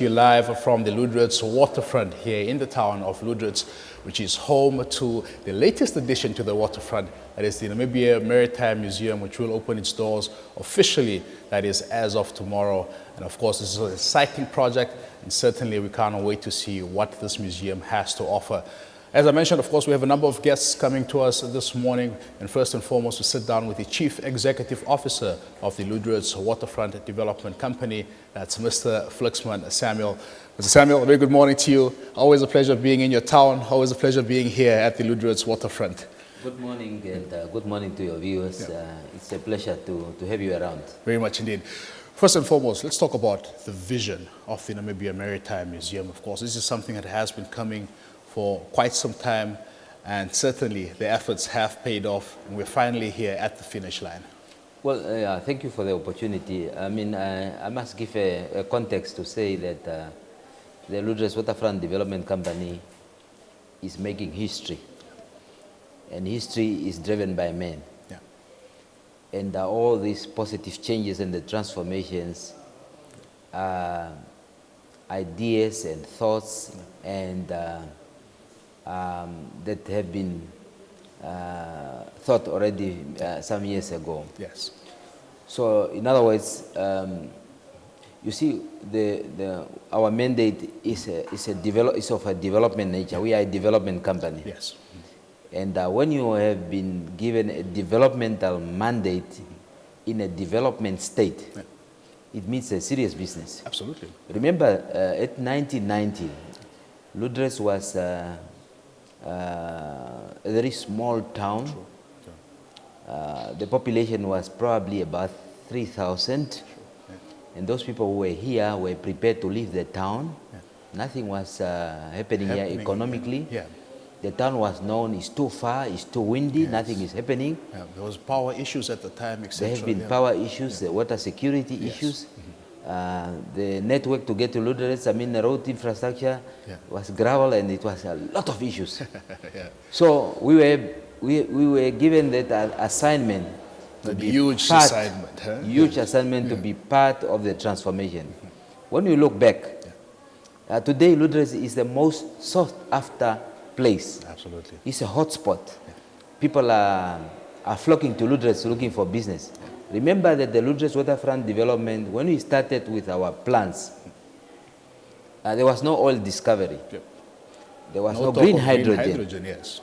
You're live from the Lüderitz Waterfront here in the town of Lüderitz, which is home to the latest addition to the waterfront, that is the Namibia Maritime Museum, which will open its doors officially, that is as of tomorrow. And of course, this is an exciting project, and certainly we can't wait to see what this museum has to offer. As I mentioned, of course, we have a number of guests coming to us this morning, and first and foremost, we sit down with the Chief Executive Officer of the Lüderitz Waterfront Development Company. That's Mr. Fluksman Samuehl. Mr. Samuehl, a very good morning to you. Always a pleasure being in your town. Always a pleasure being here at the Lüderitz Waterfront. Good morning, and good morning to your viewers. Yeah. It's a pleasure to have you around. Very much indeed. First and foremost, let's talk about the vision of the Namibia Maritime Museum. Of course, this is something that has been coming for quite some time, and certainly the efforts have paid off, and we're finally here at the finish line. Well, thank you for the opportunity. I mean, I must give a context to say that the Lüderitz Waterfront Development Company is making history, and history is driven by men. Yeah. And all these positive changes and the transformations are ideas and thoughts and that have been thought already some years ago. Yes. So, in other words, you see, our mandate is of a development nature. We are a development company. Yes. And when you have been given a developmental mandate in a development state, yeah, it means a serious business. Absolutely. Remember, at 1990, Lüderitz was a very small town. True. True. The population was probably about 3,000. Sure. Yeah. And those people who were here were prepared to leave the town. Yeah. Nothing was happening here economically. Yeah. The town was known, it's too far, it's too windy, yes, nothing is happening. Yeah. There was power issues at the time, etc. There have been power issues, water security issues. The network to get to Lüderitz, I mean the road infrastructure was gravel, and it was a lot of issues. Yeah. So we were given that assignment. Huge assignment. Huh? Huge assignment to be part of the transformation. When you look back, today Lüderitz is the most sought after place. Absolutely. It's a hot spot. Yeah. People are flocking to Lüderitz looking for business. Yeah. Remember that the Lüderitz Waterfront Development, when we started with our plans, there was no oil discovery. Yep. There was no green hydrogen. Yes.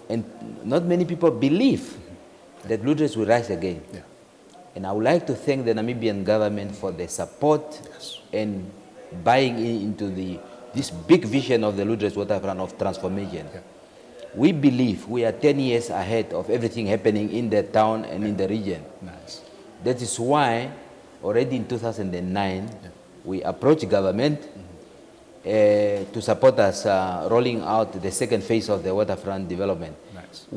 And not many people believe that Lüderitz will rise again. Yeah. And I would like to thank the Namibian government for the support, yes, and buying into this big vision of the Lüderitz Waterfront of transformation. Yeah. We believe we are 10 years ahead of everything happening in the town and in the region. Nice. That is why already in 2009, we approached government to support us rolling out the second phase of the waterfront development, nice,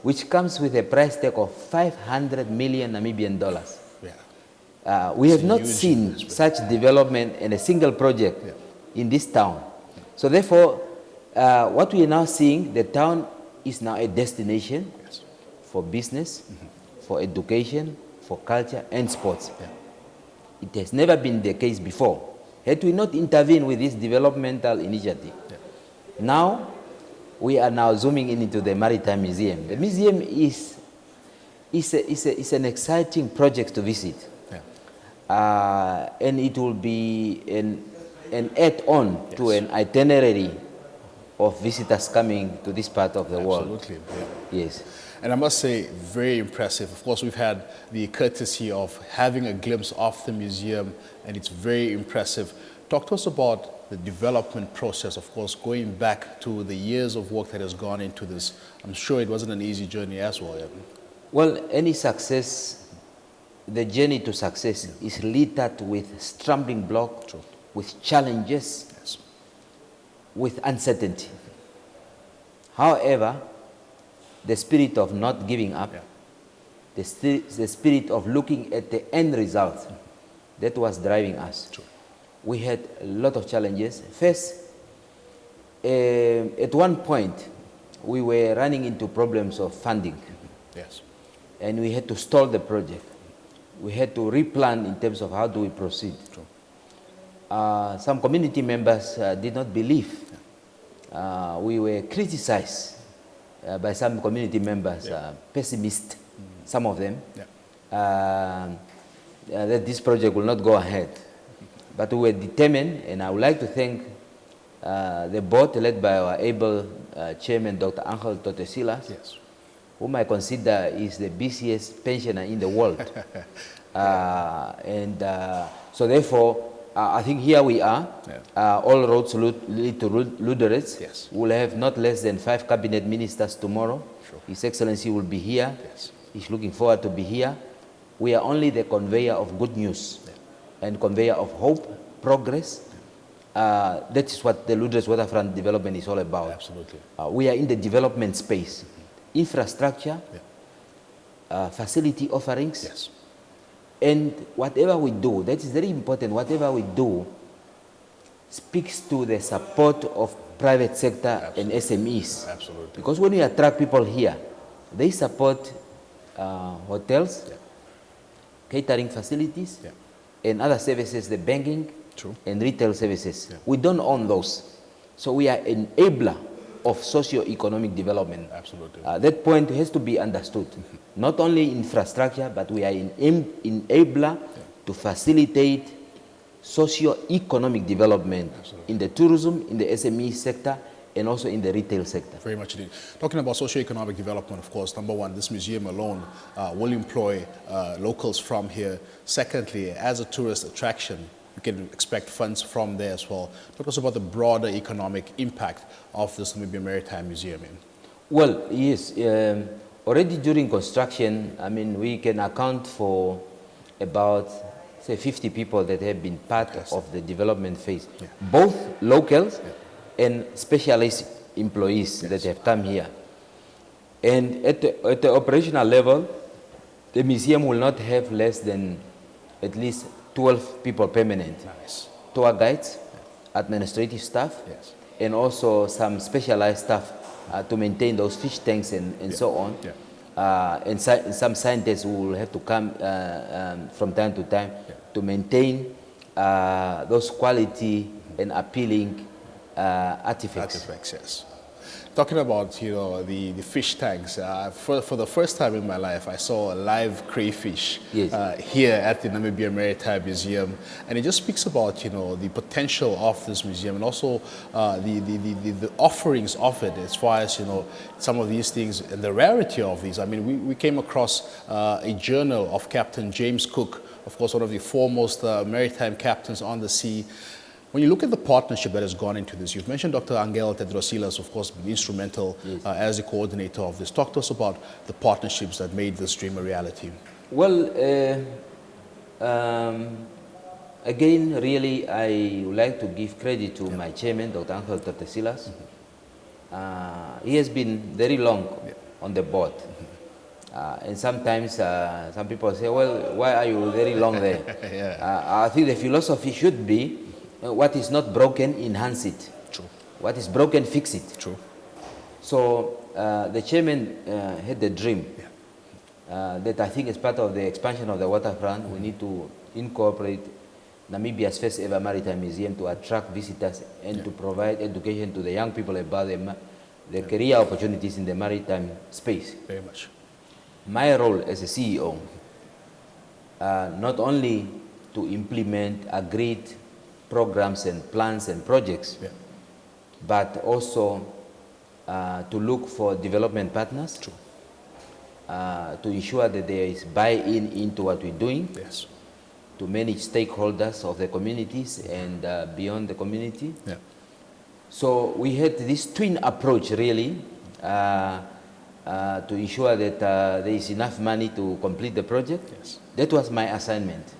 which comes with a price tag of $500 million Namibian dollars. Yeah. We have not seen such development in a single project in this town. So therefore, what we are now seeing, the town is now a destination, yes, for business, for education, for culture and sports. Yeah. It has never been the case before. Had we not intervened with this developmental initiative, now we are now zooming into the Maritime Museum. The museum is an exciting project to visit. Yeah. And it will be an add-on, yes, to an itinerary of visitors coming to this part of the world. Absolutely. Yeah. Yes. And I must say, very impressive. Of course, we've had the courtesy of having a glimpse of the museum, and it's very impressive. Talk to us about the development process, of course, going back to the years of work that has gone into this. I'm sure it wasn't an easy journey as well. Yeah? Well, any success, the journey to success, is littered with stumbling blocks, true, with challenges, yes, with uncertainty. However, the spirit of not giving up, the spirit of looking at the end result, that was driving us. True. We had a lot of challenges. First, at one point, we were running into problems of funding. Yes. And we had to stall the project. We had to replan in terms of how do we proceed. True. some community members did not believe. We were criticized by some community members, pessimist, some of them, that this project will not go ahead. But we were determined, and I would like to thank the board led by our able chairman, Dr. Angel Totesilas, whom I consider is the busiest pensioner in the world. So therefore, I think here we are. All roads lead to Lüderitz. We'll have not less than 5 cabinet ministers tomorrow. His Excellency will be here. He's looking forward to be here. We are only the conveyor of good news and conveyor of hope, progress. That is what the Lüderitz Waterfront development is all about. Absolutely. We are in the development space. Infrastructure, facility offerings, and whatever we do, that is very important, whatever we do speaks to the support of private sector and SMEs. Absolutely. Because when we attract people here, they support hotels, catering facilities, and other services, the banking and retail services. We don't own those. So we are enabler of socio-economic development. Absolutely. That point has to be understood. Not only infrastructure, but we are an enabler to facilitate socio-economic development in the tourism, in the SME sector, and also in the retail sector. Very much indeed. Talking about socio-economic development, of course, number one, this museum alone will employ locals from here. Secondly, as a tourist attraction, you can expect funds from there as well. Talk us about the broader economic impact of this Namibia Maritime Museum. Well, yes. Already during construction, I mean, we can account for about, say, 50 people that have been part of the development phase. Both locals and specialist employees that have come here. And at the operational level, the museum will not have less than at least 12 people permanent. Tour guides, administrative staff, and also some specialized staff to maintain those fish tanks and so on. And some scientists who will have to come from time to time to maintain those quality and appealing artifacts. Talking about, you know, the fish tanks, for the first time in my life, I saw a live crayfish here at the Namibia Maritime Museum, and it just speaks about, you know, the potential of this museum and also the offerings of it as far as, you know, some of these things and the rarity of these. I mean, we came across a journal of Captain James Cook, of course, one of the foremost maritime captains on the sea. When you look at the partnership that has gone into this, you've mentioned Dr. Angel Tedrosilas, of course, instrumental as the coordinator of this. Talk to us about the partnerships that made this dream a reality. Well, again, really, I would like to give credit to my chairman, Dr. Angel Tedrosilas. He has been very long on the board. And sometimes some people say, well, why are you very long there? I think the philosophy should be, what is not broken, enhance it. True. What is broken, fix it. True. So the chairman had the dream that I think as part of the expansion of the waterfront, we need to incorporate Namibia's first ever maritime museum to attract visitors and to provide education to the young people about the career opportunities in the maritime space. Very much. My role as a CEO, not only to implement agreed programs and plans and projects, but also to look for development partners, to ensure that there is buy-in into what we're doing, to manage stakeholders of the communities and beyond the community. So we had this twin approach, really, to ensure that there is enough money to complete the project. That was my assignment.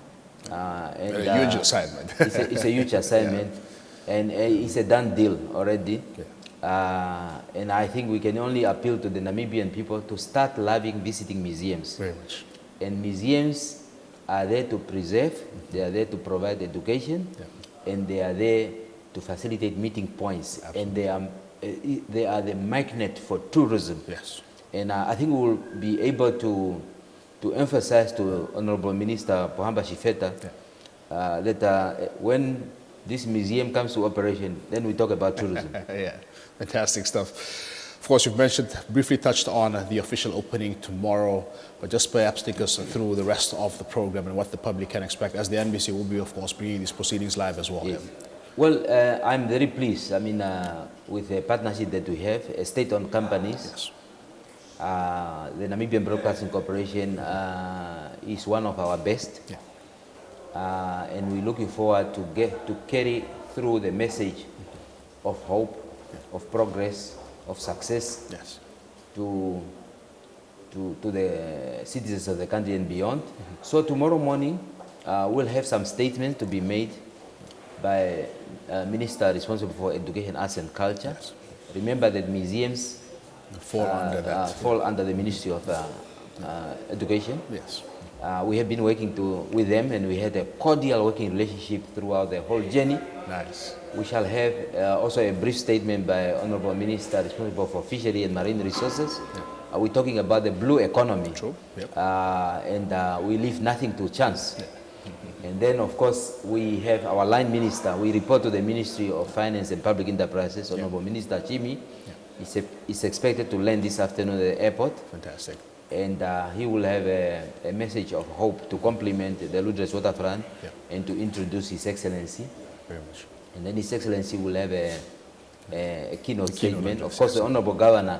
And a huge assignment. It's a huge assignment, and it's a done deal already. And I think we can only appeal to the Namibian people to start loving visiting museums. Very much. And museums are there to preserve, they are there to provide education, and they are there to facilitate meeting points. And they are the magnet for tourism. And I think we will be able to emphasize to Honorable Minister Pohamba Shifeta that when this museum comes to operation, then we talk about tourism. Yeah, fantastic stuff. Of course, you've briefly touched on the official opening tomorrow, but just perhaps take us through the rest of the program and what the public can expect, as the NBC will be, of course, bringing these proceedings live as well. Yes. Well, I'm very pleased, with the partnership that we have, state-owned companies. Yes. The Namibian Broadcasting Corporation is one of our best. Yeah. And we're looking forward to carry through the message of hope, of progress, of success, Yes. to the citizens of the country and beyond. So tomorrow morning, we'll have some statements to be made by Minister responsible for Education, Arts and Culture. Yes. Remember that museums Fall under that. fall under the Ministry of Education. Yes. We have been working with them, and we had a cordial working relationship throughout the whole journey. Nice. We shall have also a brief statement by Honorable Minister responsible for Fishery and Marine Resources. Yeah. We're talking about the blue economy. True. Yep. And we leave nothing to chance. Yeah. And then, of course, we have our line minister. We report to the Ministry of Finance and Public Enterprises. Honorable Minister Chimi is expected to land this afternoon at the airport. Fantastic. And he will have a message of hope to complement the Lüderitz Waterfront and to introduce His Excellency. Very much. And then His Excellency will have a keynote statement. address, Of course, the Honorable Governor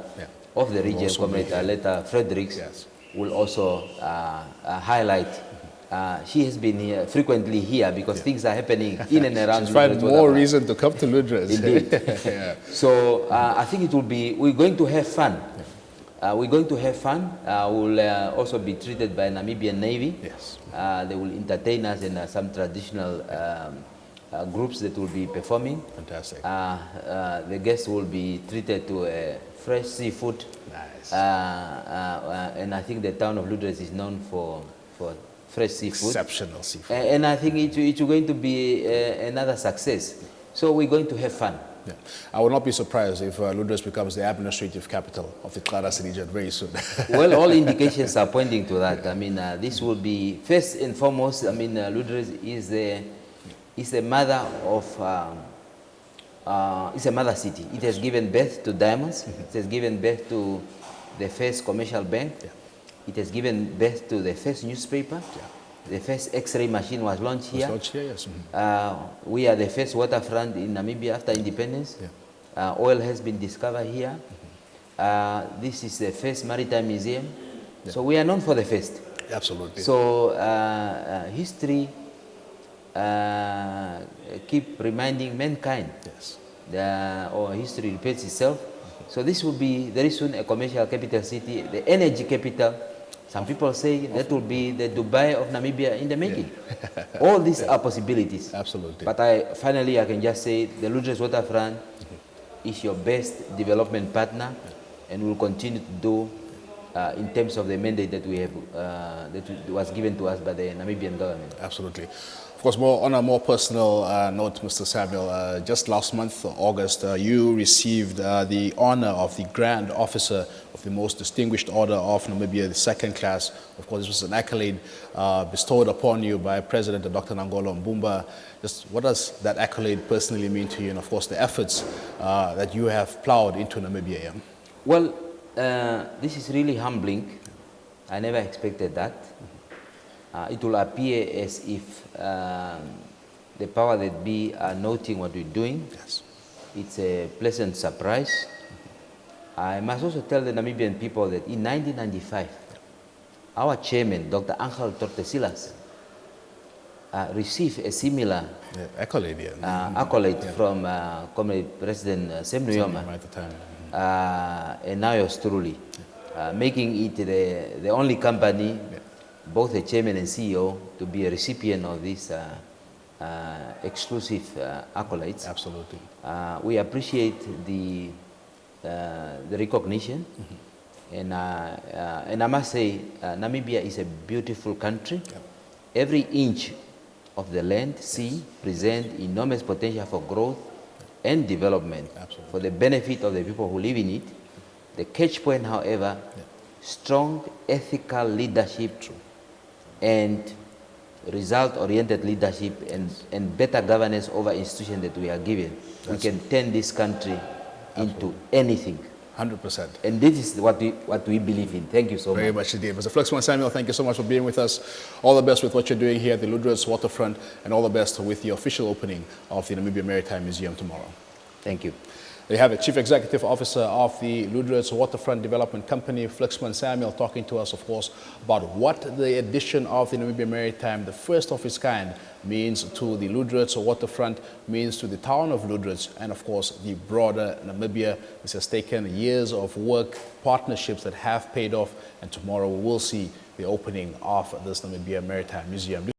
of the region, also Comrade Aleta Fredericks, Yes. will also highlight. She has been here, frequently here, because things are happening in and around. She's find Lüderitz more Waterfront. reason to come to Lüderitz. Indeed. Yeah. So I think it will be, we're going to have fun. We're going to have fun. We'll also be treated by Namibian Navy. Yes. They will entertain us in some traditional groups that will be performing. Fantastic. The guests will be treated to fresh seafood. Nice. And I think the town of Lüderitz is known for fresh seafood. Exceptional seafood. And I think it's going to be another success. So we're going to have fun. Yeah. I will not be surprised if Lüderitz becomes the administrative capital of the Xarras region very soon. Well, all indications are pointing to that. This will be, first and foremost, Lüderitz is a mother of, it's a mother city. It has given birth to diamonds. It has given birth to the first commercial bank. Yeah. It has given birth to the first newspaper. Yeah. The first X-ray machine was launched here. Yes. We are the first waterfront in Namibia after independence. Yeah. Oil has been discovered here. This is the first maritime museum. Yeah. So we are known for the first. Absolutely. So history keep reminding mankind. Yes. Or history repeats itself. So this will be very soon a commercial capital city, the energy capital. Some people say that will be the Dubai of Namibia in the making. All these are possibilities. Absolutely. But finally, I can just say the Lüderitz Waterfront is your best development partner, and will continue to do in terms of the mandate that we have that was given to us by the Namibian government. Absolutely. Of course, on a more personal note, Mr. Samuel, just last month, August, you received the honor of the Grand Officer of the Most Distinguished Order of Namibia, the second class. Of course, this was an accolade bestowed upon you by President Dr. Nangolo Mbumba. Just what does that accolade personally mean to you, and of course the efforts that you have plowed into Namibia? Well, this is really humbling. I never expected that. It will appear as if the power that be are noting what we're doing. Yes. It's a pleasant surprise. I must also tell the Namibian people that in 1995, our chairman, Dr. Angel Tortesilas, received a similar accolade, accolade from Comrade President Sem Nujoma, at the time. and now yours truly, making it the only company, both the chairman and CEO, to be a recipient of these exclusive accolades. Absolutely. We appreciate the recognition, and I must say, Namibia is a beautiful country. Yep. Every inch of the land, sea, presents enormous potential for growth and development. Absolutely. For the benefit of the people who live in it. The catch point, however, strong ethical leadership and result-oriented leadership and better governance over institutions that we are given, we can turn this country into anything. 100%. And this is what we believe in. Thank you so Very much. much indeed. Mr. Fluksman Samuehl, thank you so much for being with us. All the best with what you're doing here at the Lüderitz Waterfront, and all the best with the official opening of the Namibia Maritime Museum tomorrow. Thank you. They have a Chief Executive Officer of the Lüderitz Waterfront Development Company, Fluksman Samuehl, talking to us, of course, about what the addition of the Namibia Maritime, the first of its kind, means to the Lüderitz Waterfront, means to the town of Lüderitz, and of course the broader Namibia. This has taken years of work, partnerships that have paid off, and tomorrow we will see the opening of this Namibia Maritime Museum.